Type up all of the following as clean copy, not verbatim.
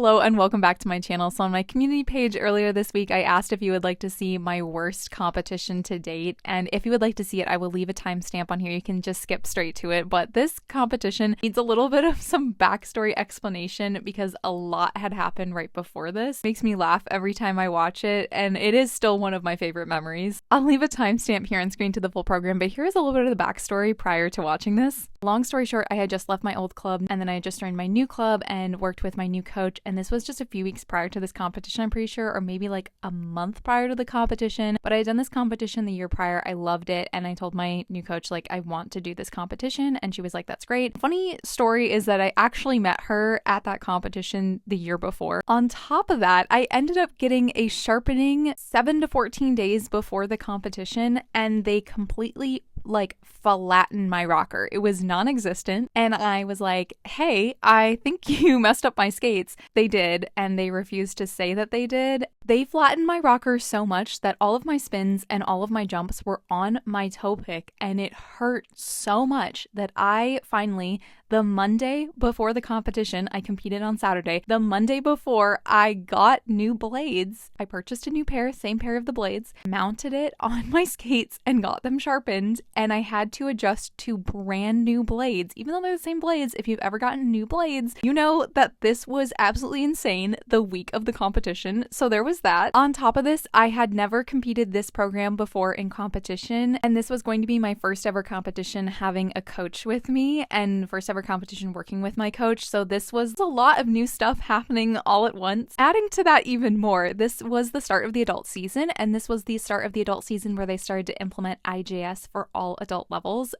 Hello and welcome back to my channel. So on my community page earlier this week, I asked if you would like to see my worst competition to date. And if you would like to see it, I will leave a timestamp on here. You can just skip straight to it. But this competition needs a little bit of some backstory explanation because a lot had happened right before this. It makes me laugh every time I watch it, and it is still one of my favorite memories. I'll leave a timestamp here on screen to the full program, but here is a little bit of the backstory prior to watching this. Long story short, I had just left my old club and then I had just joined my new club and worked with my new coach. And this was just a few weeks prior to this competition, I'm pretty sure, or maybe like a month prior to the competition. But I had done this competition the year prior. I loved it. And I told my new coach, like, I want to do this competition. And she was like, that's great. Funny story is that I actually met her at that competition the year before. On top of that, I ended up getting a sharpening 7 to 14 days before the competition, and they completely like flattened my rocker. It was non-existent, and I was like, hey, I think you messed up my skates. They did, and they refused to say that they did. They flattened my rocker so much that all of my spins and all of my jumps were on my toe pick, and it hurt so much that I finally, the Monday before the competition, I competed on Saturday. The Monday before, I got new blades. I purchased a new pair, same pair of the blades, mounted it on my skates and got them sharpened, and I had to adjust to brand new blades. Even though they're the same blades, if you've ever gotten new blades, you know that this was absolutely insane the week of the competition. So there was that. On top of this, I had never competed this program before in competition, and this was going to be my first ever competition having a coach with me and first ever competition working with my coach. So this was a lot of new stuff happening all at once. Adding to that even more, this was the start of the adult season, and this was the start of the adult season where they started to implement IJS for all adult levels,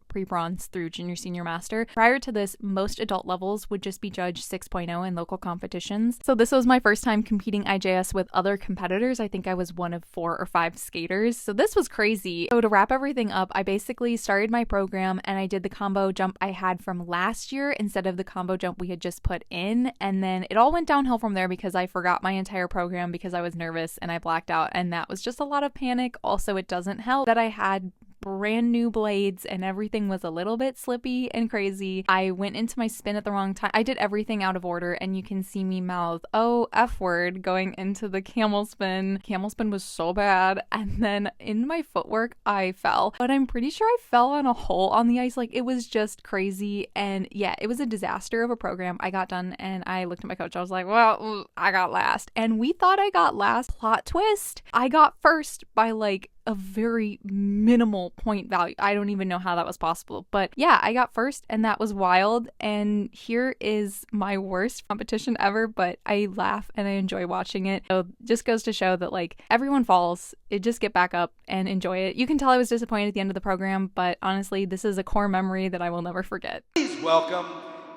pre-bronze through junior, senior, master. Prior to this, most adult levels would just be judged 6.0 in local competitions. So this was my first time competing IJS with other competitors. I think I was one of 4 or 5 skaters. So this was crazy. So to wrap everything up, I basically started my program and I did the combo jump I had from last year instead of the combo jump we had just put in. And then it all went downhill from there because I forgot my entire program because I was nervous and I blacked out. And that was just a lot of panic. Also, it doesn't help that I had brand new blades and everything was a little bit slippy and crazy. I went into my spin at the wrong time. I did everything out of order, and you can see me mouth, oh, F word, going into the camel spin. Camel spin was so bad. And then in my footwork, I fell. But I'm pretty sure I fell on a hole on the ice. Like, it was just crazy. And yeah, it was a disaster of a program. I got done and I looked at my coach. I was like, well, I got last. And we thought I got last. Plot twist. I got first by like a very minimal point value. I don't even know how that was possible. But yeah, I got first and that was wild. And here is my worst competition ever, but I laugh and I enjoy watching it. So just goes to show that like everyone falls. Just get back up and enjoy it. You can tell I was disappointed at the end of the program, but honestly, this is a core memory that I will never forget. Please welcome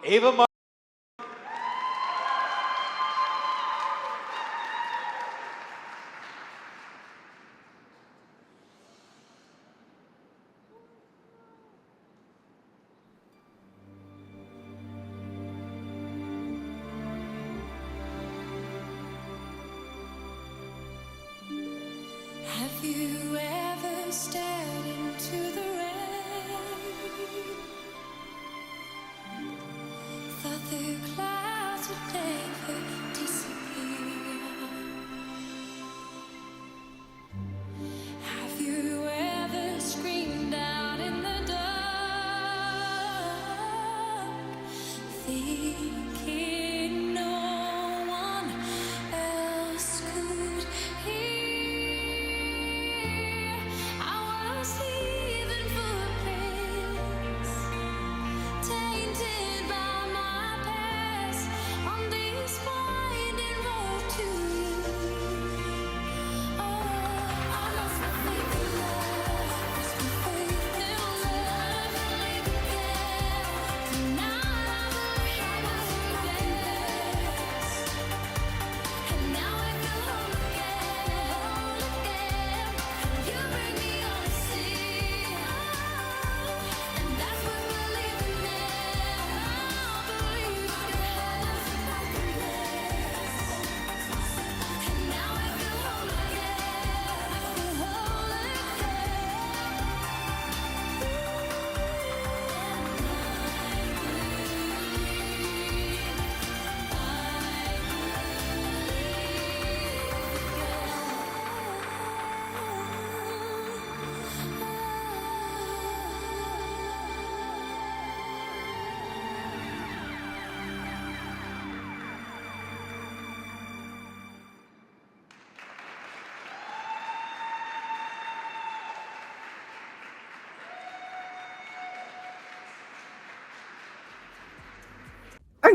Ava. Have you ever stared into the rain? Thought the clouds would never disappear. Have you ever screamed out in the dark, thinking no one else could hear? I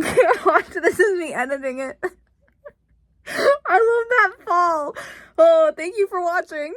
I can't watch. This is me editing it. I love that fall. Oh, thank you for watching.